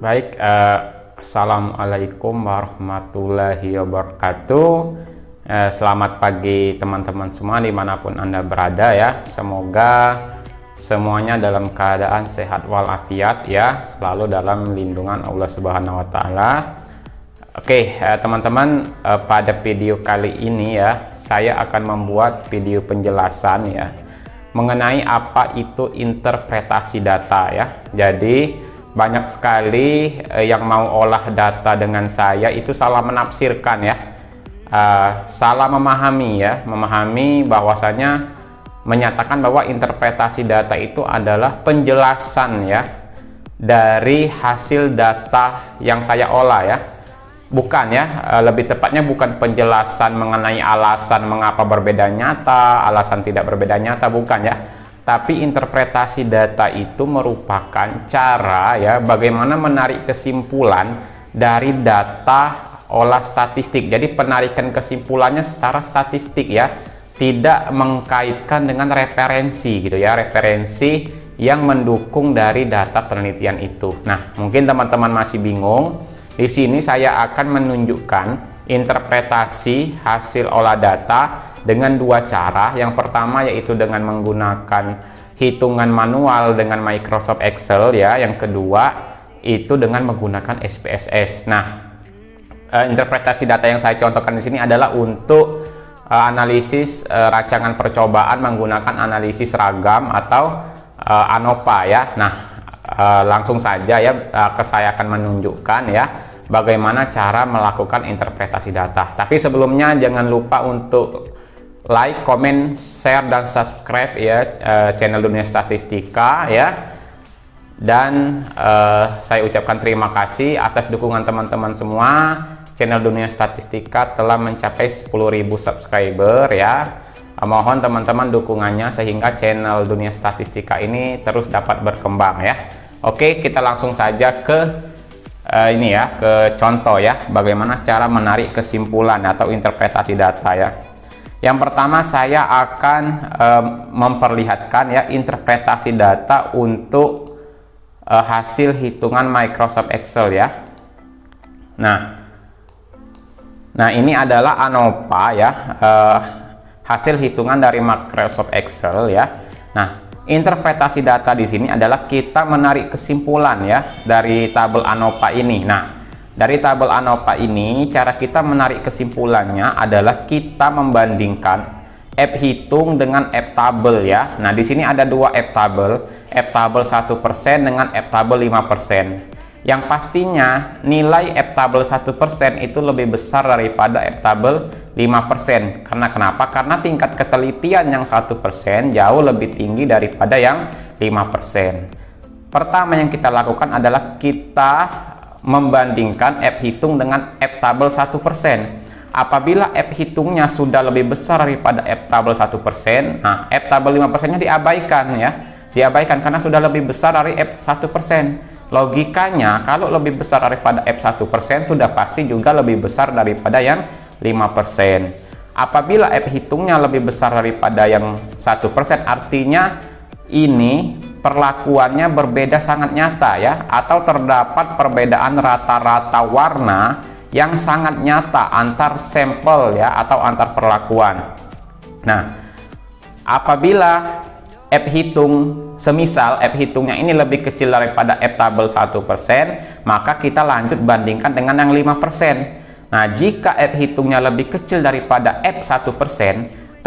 Baik, Assalamualaikum warahmatullahi wabarakatuh. Selamat pagi teman-teman semua dimanapun Anda berada ya. Semoga semuanya dalam keadaan sehat walafiat ya, selalu dalam lindungan Allah Subhanahu wa Ta'ala. Oke, teman-teman, pada video kali ini ya, saya akan membuat video penjelasan ya mengenai apa itu interpretasi data ya. Jadi banyak sekali yang mau olah data dengan saya itu salah menafsirkan ya, salah memahami ya, memahami bahwasanya menyatakan bahwa interpretasi data itu adalah penjelasan ya dari hasil data yang saya olah ya. Bukan ya, lebih tepatnya bukan penjelasan mengenai alasan mengapa berbeda nyata, alasan tidak berbeda nyata, bukan ya. Tapi interpretasi data itu merupakan cara ya bagaimana menarik kesimpulan dari data olah statistik. Jadi penarikan kesimpulannya secara statistik ya, tidak mengkaitkan dengan referensi gitu ya, referensi yang mendukung dari data penelitian itu. Nah, mungkin teman-teman masih bingung. Di sini saya akan menunjukkan interpretasi hasil olah data dengan dua cara. Yang pertama yaitu dengan menggunakan hitungan manual dengan Microsoft Excel ya. Yang kedua itu dengan menggunakan SPSS. Nah, interpretasi data yang saya contohkan di sini adalah untuk analisis rancangan percobaan menggunakan analisis ragam atau ANOVA ya. Nah, langsung saja ya, saya akan menunjukkan ya bagaimana cara melakukan interpretasi data. Tapi sebelumnya jangan lupa untuk like, comment, share, dan subscribe ya channel Dunia Statistika ya. Dan saya ucapkan terima kasih atas dukungan teman-teman semua. Channel Dunia Statistika telah mencapai 10.000 subscriber ya. Mohon teman-teman dukungannya sehingga channel Dunia Statistika ini terus dapat berkembang ya. Oke, kita langsung saja ke ini ya, ke contoh ya bagaimana cara menarik kesimpulan atau interpretasi data ya. Yang pertama saya akan memperlihatkan ya interpretasi data untuk hasil hitungan Microsoft Excel ya. Nah ini adalah ANOVA ya, hasil hitungan dari Microsoft Excel ya. Nah, interpretasi data di sini adalah kita menarik kesimpulan ya dari tabel ANOVA ini. Nah, dari tabel ANOVA ini cara kita menarik kesimpulannya adalah kita membandingkan F hitung dengan F tabel ya. Nah, di sini ada dua F tabel 1% dengan F tabel 5%. Yang pastinya nilai F tabel 1% itu lebih besar daripada F tabel 5%. Karena kenapa? Karena tingkat ketelitian yang 1% jauh lebih tinggi daripada yang 5%. Pertama yang kita lakukan adalah kita membandingkan F hitung dengan F tabel 1%. Apabila F hitungnya sudah lebih besar daripada F tabel 1%, nah F tabel 5%-nya diabaikan ya. Diabaikan karena sudah lebih besar dari F 1%. Logikanya kalau lebih besar daripada F 1% sudah pasti juga lebih besar daripada yang 5%. Apabila F hitungnya lebih besar daripada yang 1%, artinya ini perlakuannya berbeda sangat nyata ya, atau terdapat perbedaan rata-rata warna yang sangat nyata antar sampel ya atau antar perlakuan. Nah, apabila F hitung, semisal F hitungnya ini lebih kecil daripada F tabel 1%, maka kita lanjut bandingkan dengan yang 5%. Nah, jika F hitungnya lebih kecil daripada F 1%,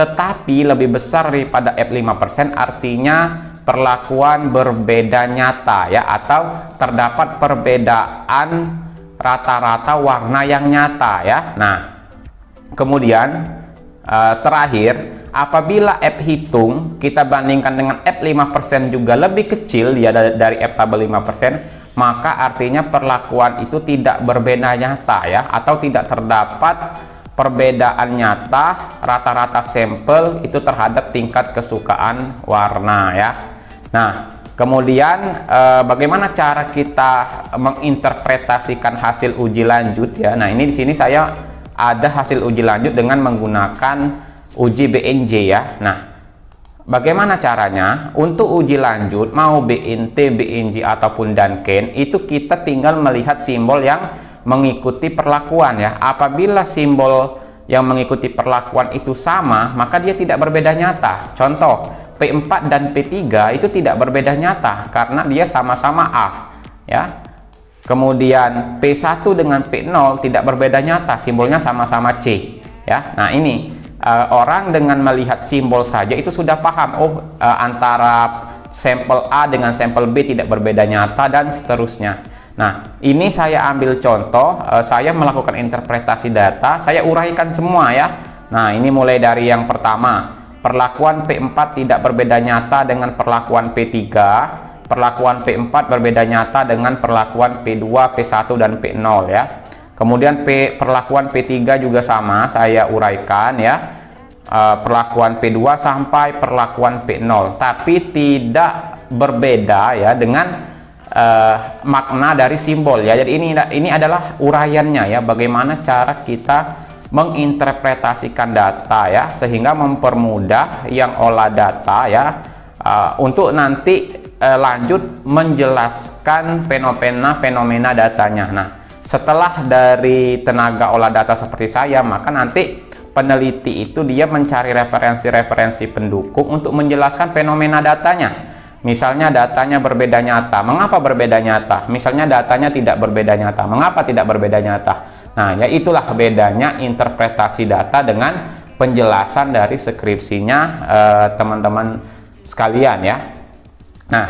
tetapi lebih besar daripada F 5%, artinya perlakuan berbeda nyata ya, atau terdapat perbedaan rata-rata warna yang nyata ya. Nah, kemudian terakhir, apabila F hitung kita bandingkan dengan F 5% juga lebih kecil ya dari F tabel 5%, maka artinya perlakuan itu tidak berbeda nyata ya, atau tidak terdapat perbedaan nyata rata-rata sampel itu terhadap tingkat kesukaan warna ya. Nah, kemudian bagaimana cara kita menginterpretasikan hasil uji lanjut ya. Nah, ini di sini saya ada hasil uji lanjut dengan menggunakan uji BNJ ya. Nah, Bagaimana caranya? Untuk uji lanjut, mau BINT, BINJ ataupun Duncan, itu kita tinggal melihat simbol yang mengikuti perlakuan ya. Apabila simbol yang mengikuti perlakuan itu sama, maka dia tidak berbeda nyata. Contoh, P4 dan P3 itu tidak berbeda nyata karena dia sama-sama A ya. Kemudian P1 dengan P0 tidak berbeda nyata, simbolnya sama-sama C ya. Nah, ini orang dengan melihat simbol saja itu sudah paham, antara sampel A dengan sampel B tidak berbeda nyata dan seterusnya. Nah, ini saya ambil contoh, saya melakukan interpretasi data, saya uraikan semua ya. Nah, ini mulai dari yang pertama, perlakuan P4 tidak berbeda nyata dengan perlakuan P3, perlakuan P4 berbeda nyata dengan perlakuan P2, P1 dan P0 ya. Kemudian perlakuan P3 juga sama, saya uraikan ya, perlakuan P2 sampai perlakuan P0, tapi tidak berbeda ya dengan makna dari simbol ya. Jadi ini adalah uraiannya ya, bagaimana cara kita menginterpretasikan data ya, sehingga mempermudah yang olah data ya, untuk nanti lanjut menjelaskan fenomena datanya. Nah, setelah dari tenaga olah data seperti saya, maka nanti peneliti itu dia mencari referensi-referensi pendukung untuk menjelaskan fenomena datanya. Misalnya datanya berbeda nyata. Mengapa berbeda nyata? Misalnya datanya tidak berbeda nyata. Mengapa tidak berbeda nyata? Nah, ya itulah bedanya interpretasi data dengan penjelasan dari skripsinya teman-teman sekalian ya. Nah,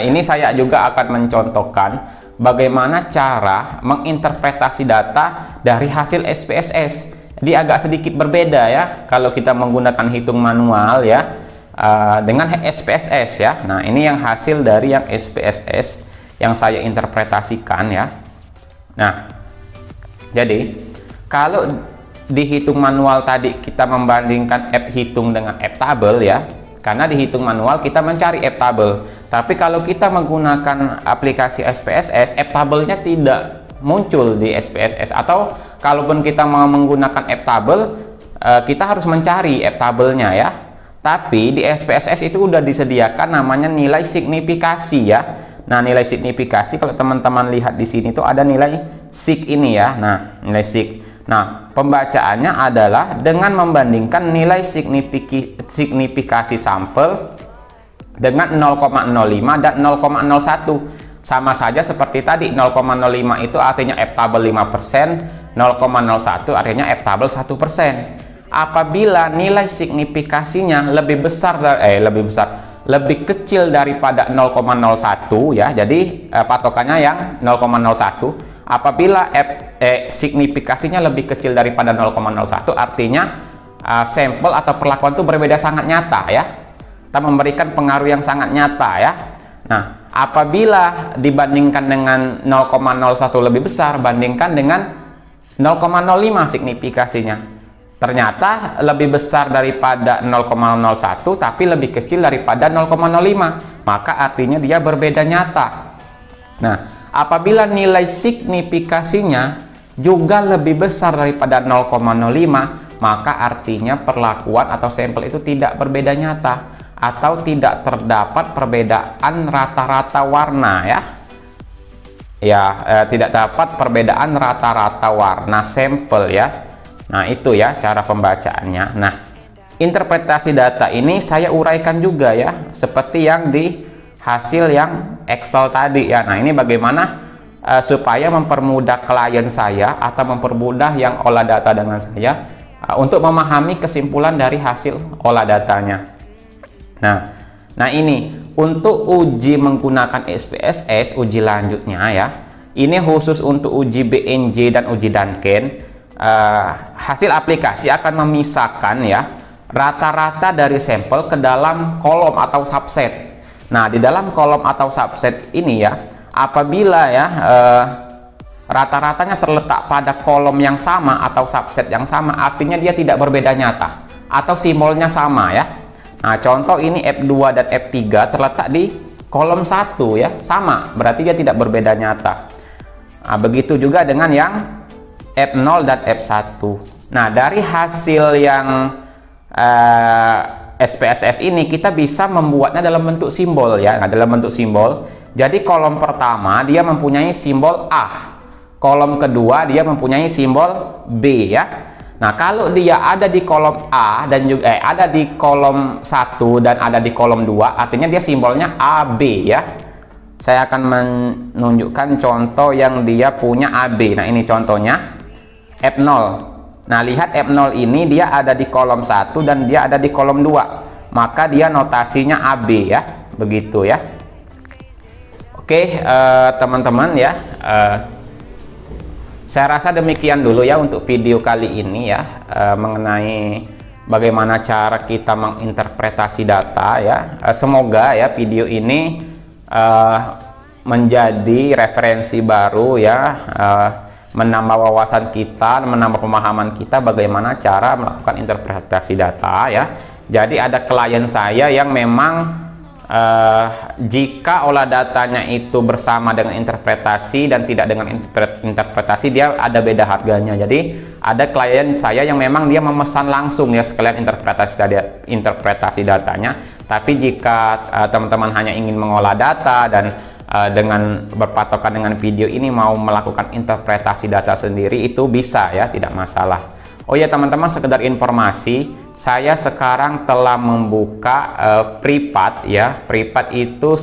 ini saya juga akan mencontohkan bagaimana cara menginterpretasi data dari hasil SPSS. Jadi agak sedikit berbeda ya kalau kita menggunakan hitung manual ya, dengan SPSS ya. Nah, ini yang hasil dari yang SPSS yang saya interpretasikan ya. Nah, jadi kalau dihitung manual tadi kita membandingkan app hitung dengan app tabel ya, karena dihitung manual kita mencari app tabel. Tapi kalau kita menggunakan aplikasi SPSS, app tabelnya tidak muncul di SPSS, atau kalaupun kita mau menggunakan app tabel, kita harus mencari app tabelnya ya. Tapi di SPSS itu udah disediakan namanya nilai signifikasi ya. Nah, nilai signifikasi kalau teman-teman lihat di sini tuh ada nilai sig ini ya. Nah, nilai sig. Nah, pembacaannya adalah dengan membandingkan nilai signifikasi sampel dengan 0,05 dan 0,01. Sama saja seperti tadi, 0,05 itu artinya F tabel 5%, 0,01 artinya F tabel 1%. Apabila nilai signifikasinya lebih kecil daripada 0,01 ya, jadi patokannya yang 0,01. Apabila signifikasinya lebih kecil daripada 0,01 artinya sampel atau perlakuan itu berbeda sangat nyata ya. Kita memberikan pengaruh yang sangat nyata ya. Nah, apabila dibandingkan dengan 0,01 lebih besar, bandingkan dengan 0,05 signifikasinya. Ternyata lebih besar daripada 0,01 tapi lebih kecil daripada 0,05. Maka artinya dia berbeda nyata. Nah, apabila nilai signifikasinya juga lebih besar daripada 0,05, maka artinya perlakuan atau sampel itu tidak berbeda nyata, atau tidak terdapat perbedaan rata-rata warna ya. Tidak dapat perbedaan rata-rata warna sampel ya. Nah, itu ya cara pembacaannya. Nah, interpretasi data ini saya uraikan juga ya, seperti yang di hasil yang Excel tadi ya. Nah, ini bagaimana supaya mempermudah klien saya atau mempermudah yang olah data dengan saya untuk memahami kesimpulan dari hasil olah datanya. Nah ini untuk uji menggunakan SPSS, uji lanjutnya ya. Ini khusus untuk uji BNJ dan uji Duncan. Hasil aplikasi akan memisahkan ya rata-rata dari sampel ke dalam kolom atau subset. Nah, di dalam kolom atau subset ini ya, apabila ya rata-ratanya terletak pada kolom yang sama atau subset yang sama, artinya dia tidak berbeda nyata atau simbolnya sama ya. Nah, contoh ini F2 dan F3 terletak di kolom 1 ya, sama, berarti dia tidak berbeda nyata. Nah, begitu juga dengan yang F0 dan F1. Nah, dari hasil yang SPSS ini kita bisa membuatnya dalam bentuk simbol ya. Nah, dalam bentuk simbol. Jadi kolom pertama dia mempunyai simbol A. Kolom kedua dia mempunyai simbol B ya. Nah, kalau dia ada di kolom A dan juga ada di kolom 1 dan ada di kolom 2, artinya dia simbolnya AB ya. Saya akan menunjukkan contoh yang dia punya AB. Nah, ini contohnya F0. Nah, lihat F0 ini dia ada di kolom 1 dan dia ada di kolom 2. Maka dia notasinya AB ya. Begitu ya. Oke, teman-teman ya. Saya rasa demikian dulu ya untuk video kali ini ya, mengenai bagaimana cara kita menginterpretasi data ya. Semoga ya video ini menjadi referensi baru ya, menambah wawasan kita, menambah pemahaman kita bagaimana cara melakukan interpretasi data ya. Jadi ada klien saya yang memang jika olah datanya itu bersama dengan interpretasi dan tidak dengan interpretasi, dia ada beda harganya. Jadi ada klien saya yang memang dia memesan langsung ya sekalian interpretasi datanya. Tapi jika teman-teman hanya ingin mengolah data dan dengan berpatokan dengan video ini mau melakukan interpretasi data sendiri, itu bisa ya, tidak masalah. Oh ya teman-teman, sekedar informasi, saya sekarang telah membuka privat ya. Privat itu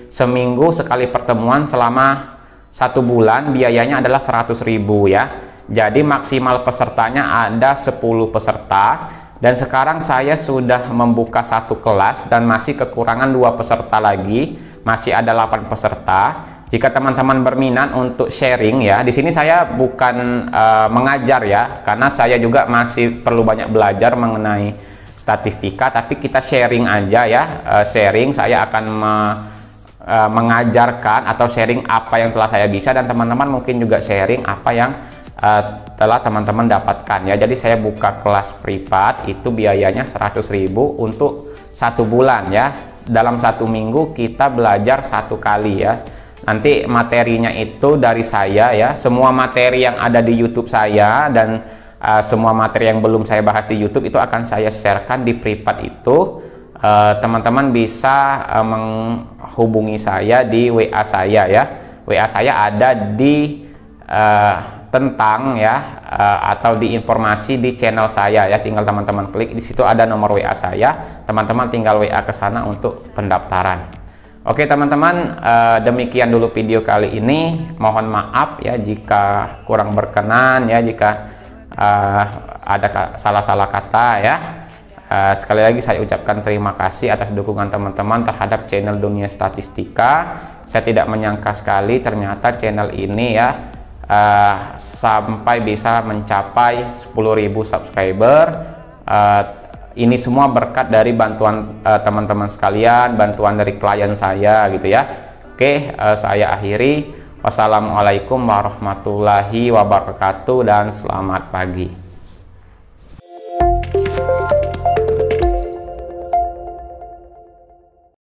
seminggu sekali pertemuan selama 1 bulan, biayanya adalah 100.000 ya. Jadi maksimal pesertanya ada 10 peserta, dan sekarang saya sudah membuka 1 kelas dan masih kekurangan 2 peserta lagi, masih ada 8 peserta. Jika teman-teman berminat untuk sharing ya, di sini saya bukan mengajar ya, karena saya juga masih perlu banyak belajar mengenai statistika, tapi kita sharing aja ya. Sharing, saya akan mengajarkan atau sharing apa yang telah saya bisa, dan teman-teman mungkin juga sharing apa yang telah teman-teman dapatkan ya. Jadi saya buka kelas privat, itu biayanya 100.000 untuk 1 bulan ya. Dalam 1 minggu kita belajar 1 kali ya. Nanti materinya itu dari saya ya, semua materi yang ada di YouTube saya dan semua materi yang belum saya bahas di YouTube itu akan saya sharekan di privat itu. Teman-teman bisa menghubungi saya di WA saya ya. WA saya ada di tentang ya, atau di informasi di channel saya ya. Tinggal teman-teman klik di situ, ada nomor WA saya. Teman-teman tinggal WA ke sana untuk pendaftaran. Oke teman-teman, demikian dulu video kali ini. Mohon maaf ya jika kurang berkenan ya, jika ada salah-salah kata ya. Sekali lagi saya ucapkan terima kasih atas dukungan teman-teman terhadap channel Dunia Statistika. Saya tidak menyangka sekali ternyata channel ini ya sampai bisa mencapai 10.000 subscriber. Ini semua berkat dari bantuan teman-teman sekalian, bantuan dari klien saya gitu ya. Oke, saya akhiri. Wassalamualaikum warahmatullahi wabarakatuh dan selamat pagi.